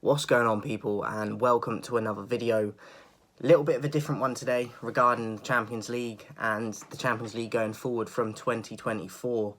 What's going on, people, and welcome to another video. Little bit of a different one today regarding the Champions League and the Champions League going forward from 2024.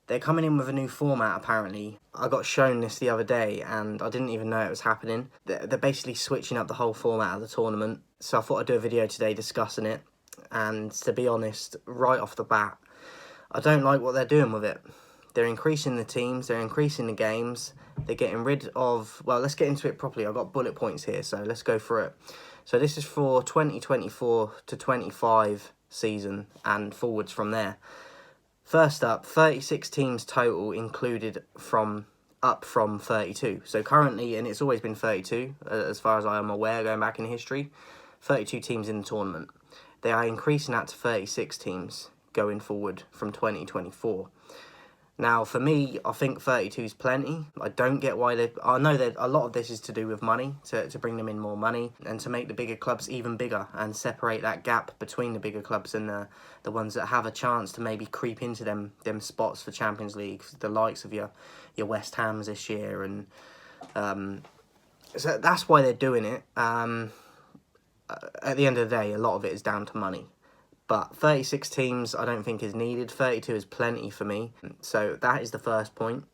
They're coming in with a new format, apparently. I got shown this the other day and I didn't even know it was happening. They're basically switching up the whole format of the tournament. So I thought I'd do a video today discussing it. And to be honest, right off the bat, I don't like what they're doing with it. They're increasing the teams, they're increasing the games, they're getting rid of... Well, let's get into it properly. I've got bullet points here, so let's go through it. So this is for 2024 to 25 season and forwards from there. First up, 36 teams total included up from 32. So currently, and it's always been 32, as far as I am aware, going back in history, 32 teams in the tournament. They are increasing that to 36 teams going forward from 2024. Now, for me, I think 32 is plenty. I don't get why they... I know that a lot of this is to do with money, to bring them in more money, and to make the bigger clubs even bigger, and separate that gap between the bigger clubs and the ones that have a chance to maybe creep into them spots for Champions League, the likes of your West Hams this year. And so that's why they're doing it. At the end of the day, a lot of it is down to money. But 36 teams I don't think is needed. 32 is plenty for me. So that is the first point.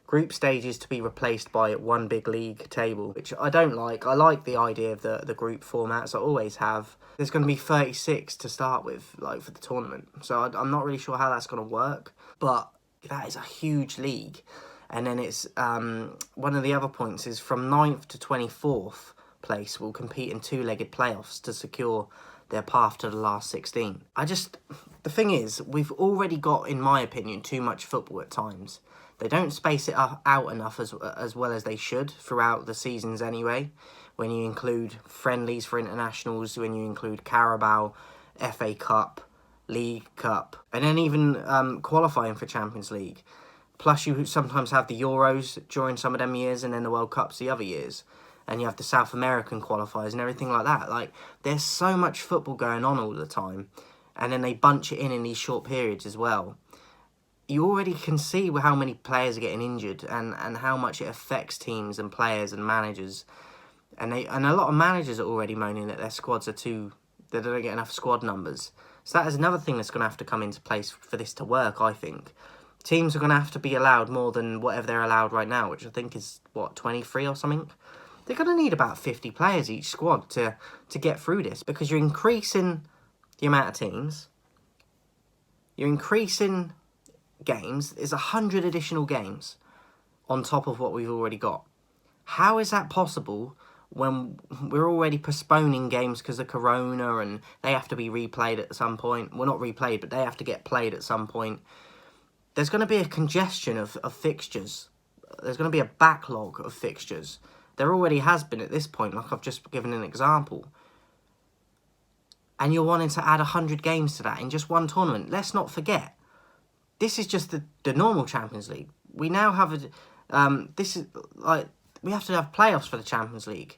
Group stages to be replaced by one big league table, which I don't like. I like the idea of the group formats. I always have. There's going to be 36 to start with, like, for the tournament. So I'm not really sure how that's going to work. But that is a huge league. And then it's one of the other points is from 9th to 24th place will compete in two-legged playoffs to secure their path to the last 16. The thing is, we've already got, in my opinion, too much football at times. They don't space it out enough as well as they should throughout the seasons anyway. When you include friendlies for internationals, when you include Carabao, FA Cup, League Cup, and then even qualifying for Champions League. Plus you sometimes have the Euros during some of them years and then the World Cups the other years. And you have the South American qualifiers and everything like that. Like, there's so much football going on all the time. And then they bunch it in these short periods as well. You already can see how many players are getting injured and how much it affects teams and players and managers. And a lot of managers are already moaning that their squads are they don't get enough squad numbers. So that is another thing that's going to have to come into place for this to work, I think. Teams are going to have to be allowed more than whatever they're allowed right now, which I think is, 23 or something? They're going to need about 50 players each squad to get through this, because you're increasing the amount of teams, you're increasing games. There's 100 additional games on top of what we've already got. How is that possible when we're already postponing games because of Corona and they have to be replayed at some point? Well, not replayed, but they have to get played at some point. There's going to be a congestion of fixtures. There's going to be a backlog of fixtures. There already has been at this point, like I've just given an example. And you're wanting to add 100 games to that in just one tournament. Let's not forget, this is just the normal Champions League. We now have we have to have playoffs for the Champions League.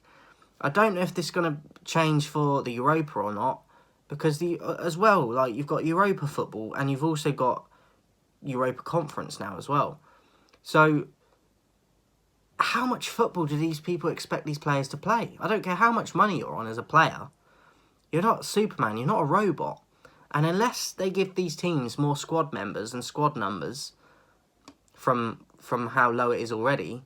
I don't know if this is going to change for the Europa or not, because as well, like, you've got Europa football and you've also got Europa Conference now as well. So how much football do these people expect these players to play? I don't care how much money you're on as a player. You're not Superman, you're not a robot. And unless they give these teams more squad members and squad numbers from how low it is already,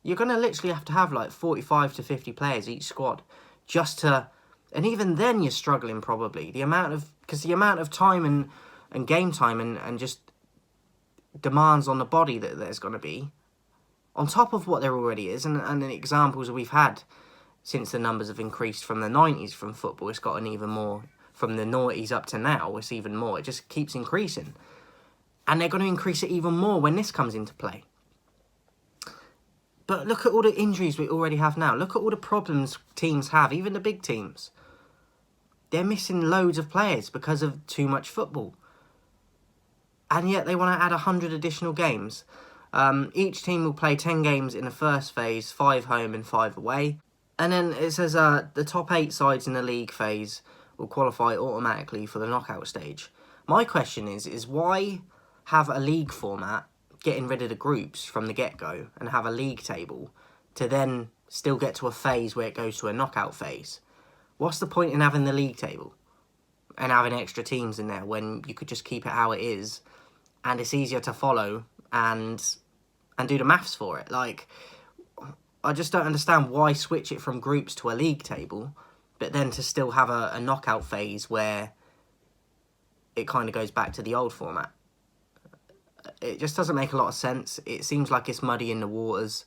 you're going to literally have to have like 45 to 50 players each squad just to... And even then you're struggling probably. Because the amount of time and game time and just demands on the body that there's going to be, on top of what there already is, and the examples we've had since the numbers have increased from the 90s from football, it's gotten even more. From the noughties up to now, it's even more. It just keeps increasing. And they're going to increase it even more when this comes into play. But look at all the injuries we already have now. Look at all the problems teams have, even the big teams. They're missing loads of players because of too much football. And yet they want to add 100 additional games. Each team will play 10 games in the first phase, 5 home and 5 away. And then it says the top 8 sides in the league phase will qualify automatically for the knockout stage. My question is why have a league format, getting rid of the groups from the get-go, and have a league table to then still get to a phase where it goes to a knockout phase. What's the point in having the league table and having extra teams in there when you could just keep it how it is, and it's easier to follow and do the maths for it? Like, I just don't understand why switch it from groups to a league table, but then to still have a knockout phase where it kind of goes back to the old format. It just doesn't make a lot of sense. It seems like it's muddy in the waters.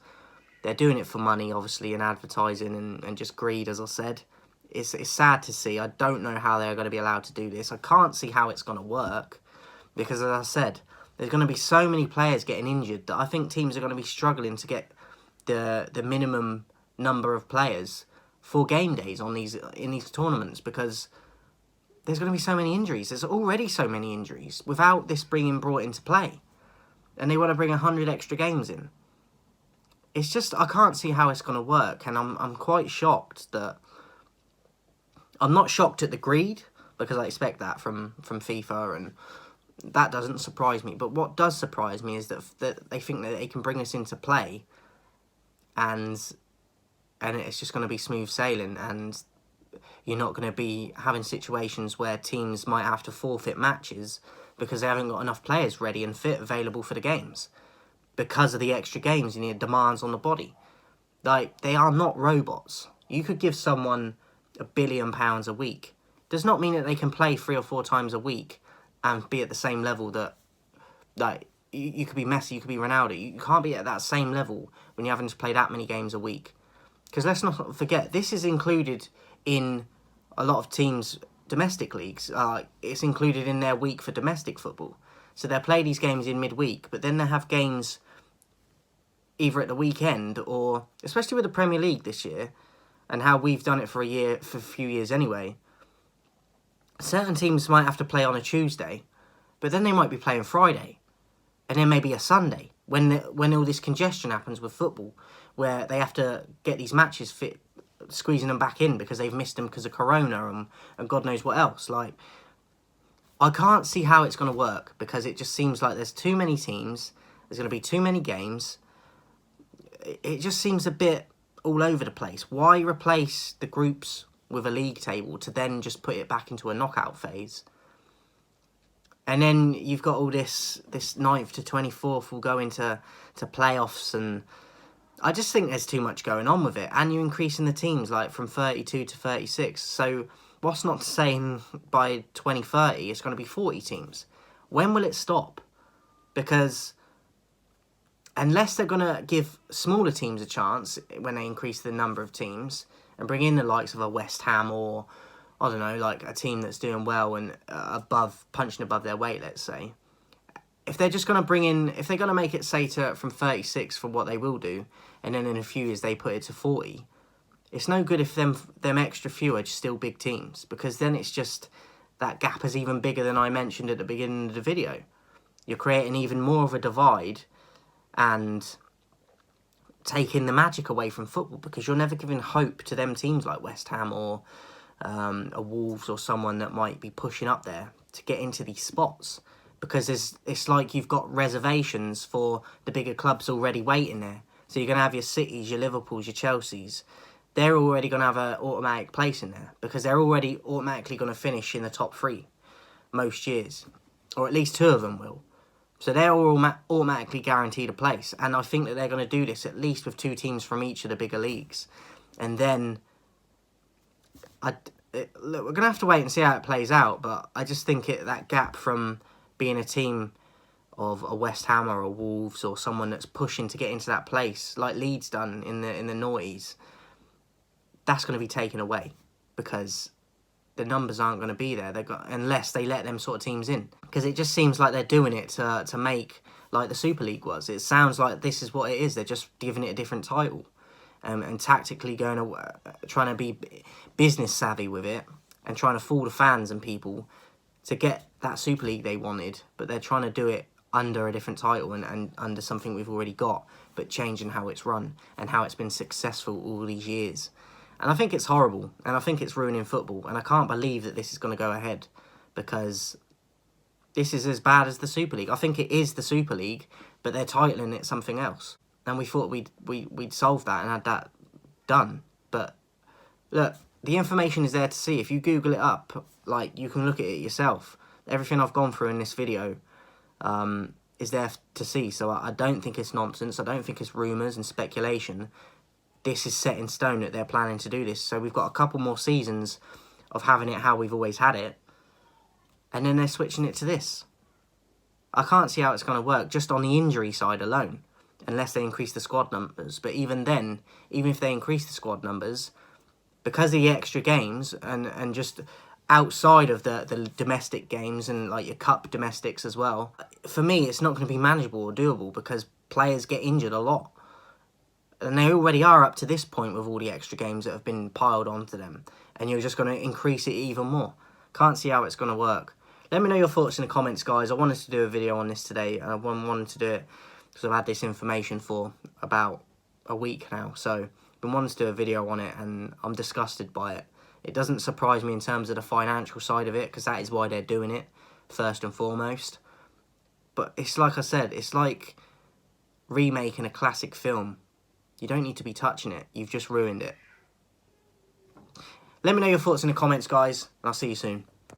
They're doing it for money, obviously, and advertising and just greed, as I said. It's sad to see. I don't know how they're going to be allowed to do this. I can't see how it's going to work because, as I said, there's going to be so many players getting injured that I think teams are going to be struggling to get the minimum number of players for game days in these tournaments, because there's going to be so many injuries. There's already so many injuries without this being brought into play. And they want to bring 100 extra games in. It's just, I can't see how it's going to work, and I'm quite shocked that... I'm not shocked at the greed, because I expect that from FIFA, and that doesn't surprise me. But what does surprise me is that they think that they can bring this into play, and it's just going to be smooth sailing, and you're not going to be having situations where teams might have to forfeit matches because they haven't got enough players ready and fit available for the games because of the extra games and the demands on the body. Like, they are not robots. You could give someone £1 billion a week. Does not mean that they can play 3 or 4 times a week and be at the same level that, like, you could be Messi, you could be Ronaldo. You can't be at that same level when you're having to play that many games a week. Because let's not forget, this is included in a lot of teams' domestic leagues. It's included in their week for domestic football. So they'll play these games in midweek, but then they have games either at the weekend or, especially with the Premier League this year, and how we've done it for a few years anyway, certain teams might have to play on a Tuesday, but then they might be playing Friday, and then maybe a Sunday, when all this congestion happens with football, where they have to get these matches fit, squeezing them back in because they've missed them because of Corona and God knows what else. Like, I can't see how it's going to work, because it just seems like there's too many teams, there's going to be too many games. It just seems a bit all over the place. Why replace the groups with a league table to then just put it back into a knockout phase? And then you've got all this 9th to 24th will go into playoffs, and I just think there's too much going on with it. And you're increasing the teams, like, from 32 to 36. So what's not to say by 2030 it's going to be 40 teams? When will it stop? Because unless they're going to give smaller teams a chance when they increase the number of teams and bring in the likes of a West Ham or, I don't know, like a team that's doing well and punching above their weight, let's say. If they're just going to bring in, if they're going to make it, say, from 36 for what they will do, and then in a few years they put it to 40, it's no good if them extra few are just still big teams, because then it's just, that gap is even bigger than I mentioned at the beginning of the video. You're creating even more of a divide and taking the magic away from football, because you're never giving hope to them teams like West Ham or a Wolves or someone that might be pushing up there to get into these spots, because it's like you've got reservations for the bigger clubs already waiting there. So you're going to have your Cities, your Liverpools, your Chelseas. They're already going to have an automatic place in there, because they're already automatically going to finish in the top 3 most years, or at least 2 of them will. So they're all automatically guaranteed a place. And I think that they're going to do this at least with 2 teams from each of the bigger leagues. And then, look, we're going to have to wait and see how it plays out. But I just think that gap from being a team of a West Ham or a Wolves or someone that's pushing to get into that place, like Leeds done in the noughties, that's going to be taken away, because the numbers aren't going to be there. Unless they let them sort of teams in, because it just seems like they're doing it to make like the Super League was. It sounds like this is what it is. They're just giving it a different title, and tactically trying to be business savvy with it and trying to fool the fans and people to get that Super League they wanted. But they're trying to do it under a different title and under something we've already got, but changing how it's run and how it's been successful all these years. And I think it's horrible, and I think it's ruining football, and I can't believe that this is going to go ahead, because this is as bad as the Super League. I think it is the Super League, but they're titling it something else. And we thought we'd solved that and had that done. But look, the information is there to see. If you Google it up, like, you can look at it yourself. Everything I've gone through in this video is there to see. So I don't think it's nonsense. I don't think it's rumours and speculation. This is set in stone that they're planning to do this. So we've got a couple more seasons of having it how we've always had it. And then they're switching it to this. I can't see how it's going to work just on the injury side alone, unless they increase the squad numbers. But even then, even if they increase the squad numbers, because of the extra games and just outside of the domestic games and like your cup domestics as well, for me it's not going to be manageable or doable because players get injured a lot. And they already are up to this point with all the extra games that have been piled onto them. And you're just going to increase it even more. Can't see how it's going to work. Let me know your thoughts in the comments, guys. I wanted to do a video on this today. And I wanted to do it because I've had this information for about a week now. So I've been wanting to do a video on it and I'm disgusted by it. It doesn't surprise me in terms of the financial side of it because that is why they're doing it, first and foremost. But it's like I said, it's like remaking a classic film. You don't need to be touching it. You've just ruined it. Let me know your thoughts in the comments, guys. And I'll see you soon.